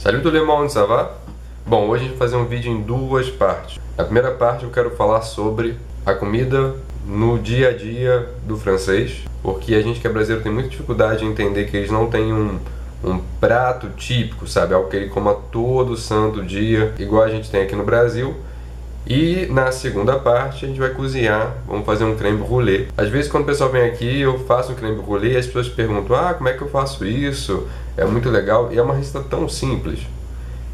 Salut tout le monde, ça va? Bom, hoje a gente vai fazer um vídeo em duas partes. Na primeira parte eu quero falar sobre a comida no dia a dia do francês, porque a gente que é brasileiro tem muita dificuldade em entender que eles não têm um prato típico, sabe? Algo que ele coma todo santo dia, igual a gente tem aqui no Brasil. E na segunda parte a gente vai cozinhar, vamos fazer um crème brûlée. Às vezes quando o pessoal vem aqui eu faço um crème brûlée e as pessoas perguntam: como é que eu faço isso? É muito legal e é uma receita tão simples,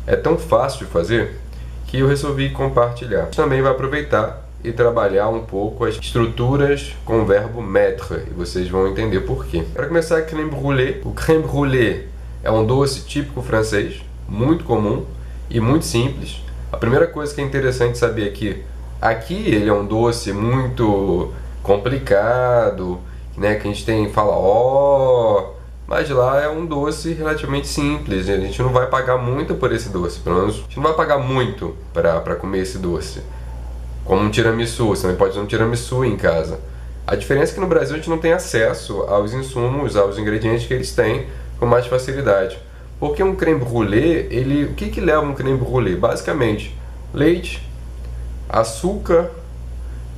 é tão fácil de fazer que eu resolvi compartilhar. Também vai aproveitar e trabalhar um pouco as estruturas com o verbo mettre e vocês vão entender por quê. Para começar, a crème brûlée. O crème brûlée é um doce típico francês, muito comum e muito simples. A primeira coisa que é interessante saber aqui ele é um doce muito complicado, né, que a gente fala mas lá é um doce relativamente simples. A gente não vai pagar muito por esse doce, pelo menos a gente não vai pagar muito para comer esse doce. Como um tiramisu, você também pode fazer um tiramisu em casa. A diferença é que no Brasil a gente não tem acesso aos insumos, aos ingredientes que eles têm com mais facilidade. Porque um crème brûlée, o que leva um crème brûlée? Basicamente, leite, açúcar,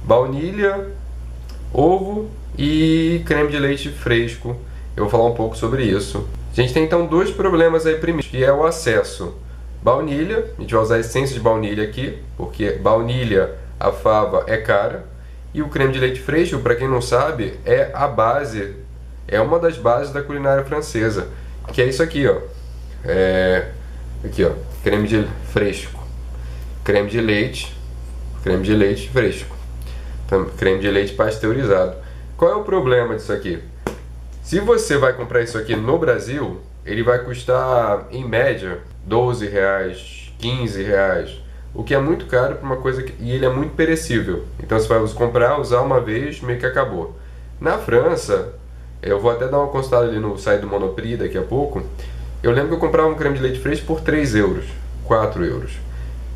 baunilha, ovo e creme de leite fresco. Eu vou falar um pouco sobre isso. A gente tem então dois problemas aí primeiro, que é o acesso. Baunilha, a gente vai usar a essência de baunilha aqui, porque baunilha, a fava, é cara. E o creme de leite fresco, para quem não sabe, é a base, é uma das bases da culinária francesa, que é isso aqui, ó. Aqui, ó, creme de fresco, creme de leite fresco, creme de leite pasteurizado. Qual é o problema disso aqui? Se você vai comprar isso aqui no Brasil, ele vai custar em média R$12, R$15, o que é muito caro para uma coisa e ele é muito perecível. Então você vai comprar, usar uma vez, meio que acabou. Na França, eu vou até dar uma consultada ali no site do Monoprix daqui a pouco. Eu lembro que eu comprava um creme de leite fresco por 3 euros, 4 euros.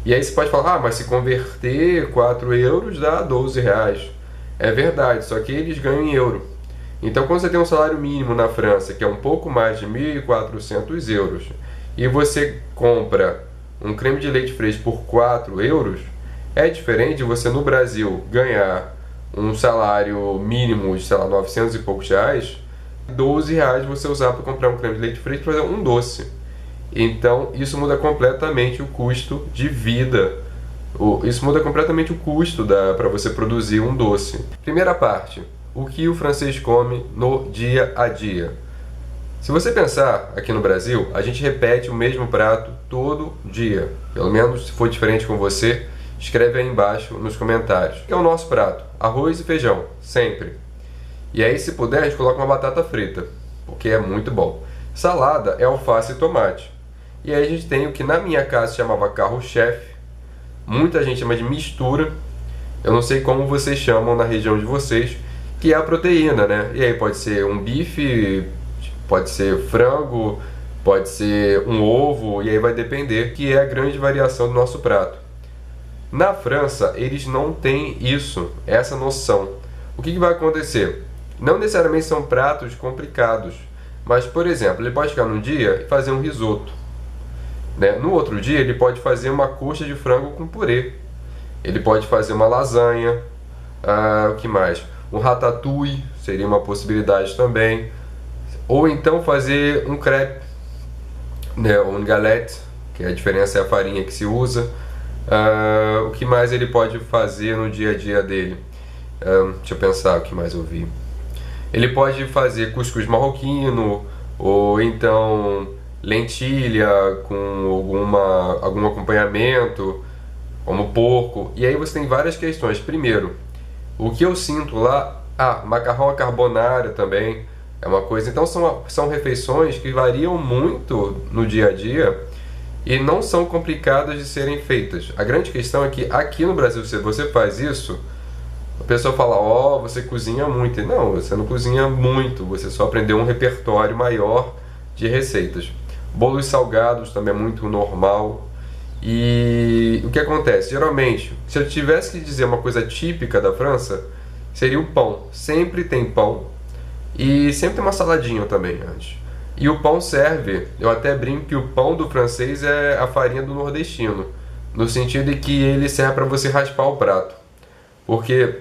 E aí você pode falar, mas se converter 4 euros dá R$12. É verdade, só que eles ganham em euro. Então quando você tem um salário mínimo na França, que é um pouco mais de 1.400 euros, e você compra um creme de leite fresco por 4 euros, é diferente de você no Brasil ganhar um salário mínimo de, sei lá, 900 e poucos reais, R$12 você usar para comprar um creme de leite fresco para fazer um doce. Então isso muda completamente o custo de vida. Isso muda completamente o custo para você produzir um doce. Primeira parte, o que o francês come no dia a dia. Se você pensar aqui no Brasil, a gente repete o mesmo prato todo dia. Pelo menos se for diferente com você, escreve aí embaixo nos comentários. O que é o nosso prato? Arroz e feijão, sempre. E aí, se puder, a gente coloca uma batata frita, porque é muito bom. Salada é alface e tomate. E aí a gente tem o que na minha casa se chamava carro-chefe, muita gente chama de mistura, eu não sei como vocês chamam na região de vocês, que é a proteína, né? E aí pode ser um bife, pode ser frango, pode ser um ovo, e aí vai depender, que é a grande variação do nosso prato. Na França, eles não têm isso, essa noção. O que vai acontecer? Não necessariamente são pratos complicados, mas, por exemplo, ele pode chegar num dia e fazer um risoto, né? No outro dia, ele pode fazer uma coxa de frango com purê. Ele pode fazer uma lasanha, o que mais? Um ratatouille seria uma possibilidade também. Ou então fazer um crepe, né? Ou um galette, que a diferença é a farinha que se usa. O que mais ele pode fazer no dia a dia dele? Deixa eu pensar o que mais eu vi. Ele pode fazer cuscuz marroquino, ou então lentilha com algum acompanhamento, como porco. E aí você tem várias questões. Primeiro, o que eu sinto lá, macarrão à carbonara também é uma coisa. Então são refeições que variam muito no dia a dia e não são complicadas de serem feitas. A grande questão é que aqui no Brasil, se você faz isso, a pessoa fala, você cozinha muito. E não, você não cozinha muito, você só aprendeu um repertório maior de receitas. Bolos salgados também é muito normal. E o que acontece? Geralmente, se eu tivesse que dizer uma coisa típica da França, seria o pão. Sempre tem pão e sempre tem uma saladinha também antes. E o pão serve, eu até brinco que o pão do francês é a farinha do nordestino, no sentido de que ele serve para você raspar o prato. Porque,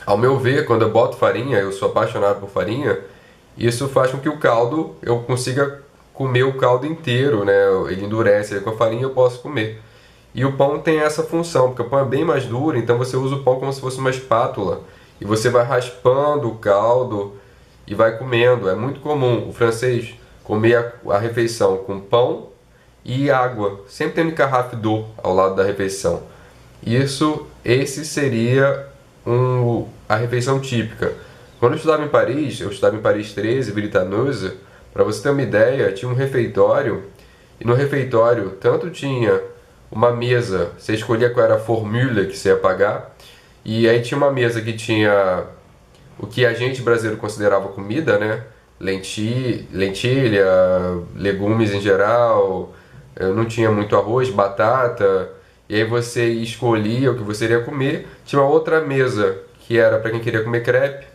ao meu ver, quando eu boto farinha, eu sou apaixonado por farinha, isso faz com que o caldo, eu consiga comer o caldo inteiro, né? Ele endurece, aí com a farinha eu posso comer. E o pão tem essa função, porque o pão é bem mais duro, então você usa o pão como se fosse uma espátula. E você vai raspando o caldo e vai comendo. É muito comum o francês comer a refeição com pão e água, sempre tendo garrafa d'eau ao lado da refeição. Esse seria a refeição típica. Quando eu estudava em Paris 13, Villetaneuse, para você ter uma ideia, tinha um refeitório, e no refeitório tanto tinha uma mesa, você escolhia qual era a formula que você ia pagar, e aí tinha uma mesa que tinha o que a gente brasileiro considerava comida, né? Lentilha, legumes em geral, não tinha muito arroz, batata, e aí você escolhia o que você iria comer. Tinha uma outra mesa que era para quem queria comer crepe,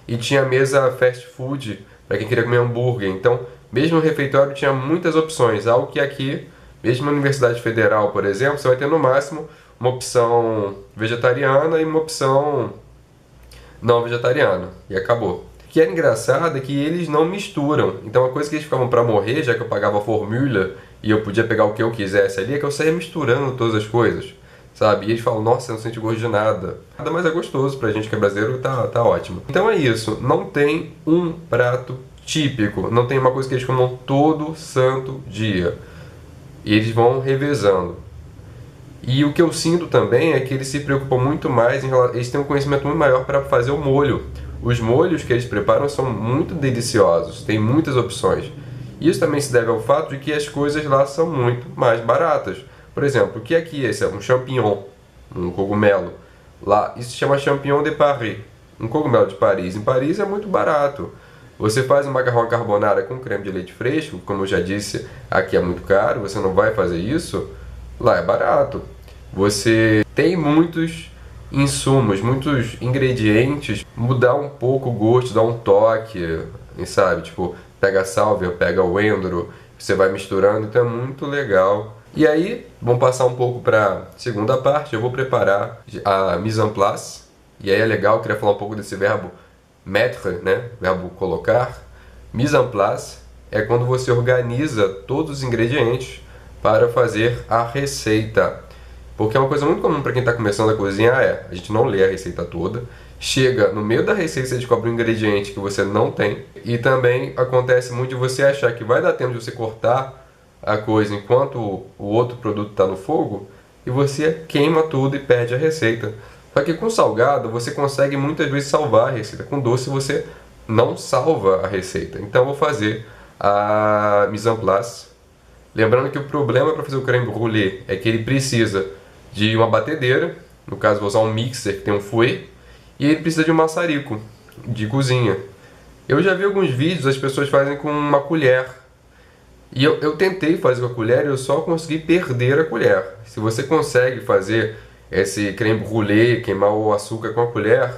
e tinha a mesa fast food para quem queria comer hambúrguer. Então, mesmo no refeitório tinha muitas opções, algo que aqui, mesmo na Universidade Federal, por exemplo, você vai ter no máximo uma opção vegetariana e uma opção não vegetariana, e acabou. O que era engraçado é que eles não misturam. Então, a coisa que eles ficavam para morrer, já que eu pagava a formula e eu podia pegar o que eu quisesse ali, é que eu saía misturando todas as coisas, sabe? E eles falam, nossa, eu não senti gosto de nada. Nada mais é gostoso, pra gente que é brasileiro, tá ótimo. Então é isso, não tem um prato típico, não tem uma coisa que eles comam todo santo dia. E eles vão revezando. E o que eu sinto também é que eles se preocupam muito mais, eles têm um conhecimento muito maior para fazer o molho. Os molhos que eles preparam são muito deliciosos, tem muitas opções. Isso também se deve ao fato de que as coisas lá são muito mais baratas. Por exemplo, o que aqui é um champignon, um cogumelo. Lá, isso se chama champignon de Paris, um cogumelo de Paris. Em Paris é muito barato. Você faz um macarrão à carbonara com creme de leite fresco, como eu já disse, aqui é muito caro, você não vai fazer isso. Lá é barato. Você tem muitos insumos, muitos ingredientes, mudar um pouco o gosto, dar um toque, sabe? Tipo, pega a sálvia, pega o endro, você vai misturando, então é muito legal. E aí, vamos passar um pouco para a segunda parte, eu vou preparar a mise en place. E aí é legal, eu queria falar um pouco desse verbo mettre, né? Verbo colocar. Mise en place é quando você organiza todos os ingredientes para fazer a receita. Porque é uma coisa muito comum para quem está começando a cozinhar, a gente não lê a receita toda, chega no meio da receita você descobre um ingrediente que você não tem, e também acontece muito de você achar que vai dar tempo de você cortar a coisa enquanto o outro produto está no fogo, e você queima tudo e perde a receita. Só que com salgado você consegue muitas vezes salvar a receita, com doce você não salva a receita. Então eu vou fazer a mise en place. Lembrando que o problema para fazer o crème brûlée é que ele precisa de uma batedeira, no caso vou usar um mixer que tem um fouet, e ele precisa de um maçarico de cozinha. Eu já vi alguns vídeos, as pessoas fazem com uma colher, e eu tentei fazer com a colher e eu só consegui perder a colher. Se você consegue fazer esse crème brûlée, queimar o açúcar com a colher,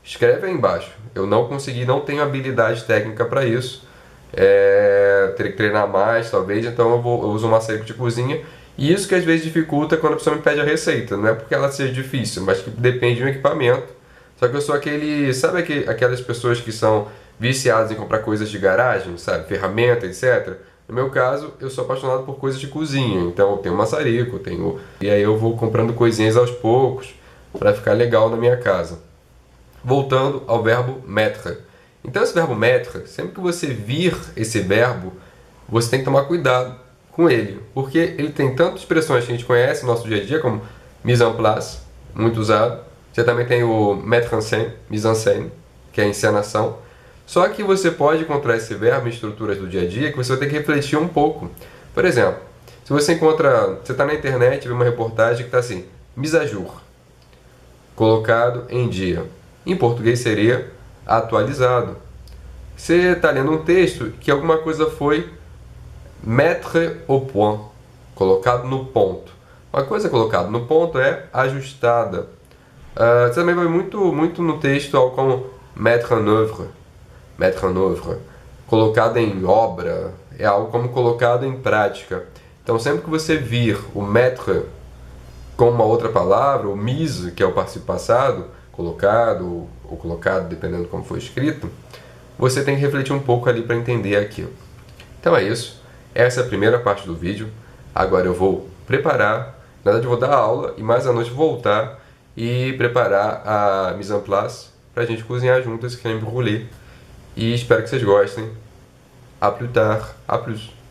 escreve aí embaixo. Eu não consegui, não tenho habilidade técnica para isso. Teria que treinar mais, talvez, então eu uso um maçarico de cozinha. E isso que às vezes dificulta quando a pessoa me pede a receita. Não é porque ela seja difícil, mas que depende de um equipamento. Só que eu sou aquelas pessoas que são viciadas em comprar coisas de garagem, sabe? Ferramenta, etc. No meu caso, eu sou apaixonado por coisas de cozinha. Então eu tenho maçarico, e aí eu vou comprando coisinhas aos poucos para ficar legal na minha casa. Voltando ao verbo mettre. Então esse verbo mettre, sempre que você vir esse verbo, você tem que tomar cuidado com ele, porque ele tem tantas expressões que a gente conhece no nosso dia a dia, como mise en place, muito usado. Você também tem o mettre en scène, mise en scène, que é a encenação. Só que você pode encontrar esse verbo em estruturas do dia a dia que você vai ter que refletir um pouco. Por exemplo, se você está na internet e vê uma reportagem que está assim, mise à jour, colocado em dia. Em português seria atualizado. Você está lendo um texto que alguma coisa foi mettre au point, colocado no ponto. Uma coisa colocada no ponto é ajustada. Você também vai muito no texto algo como mettre en œuvre, colocado em obra, é algo como colocado em prática. Então sempre que você vir o mettre com uma outra palavra, o mise, que é o participo passado, colocado ou colocado, dependendo de como foi escrito, você tem que refletir um pouco ali para entender aquilo. Então é isso. Essa é a primeira parte do vídeo. Agora eu vou preparar, na verdade eu vou dar a aula e mais à noite voltar e preparar a mise en place para a gente cozinhar junto esse crème brûlée. E espero que vocês gostem. A plus tard. A plus.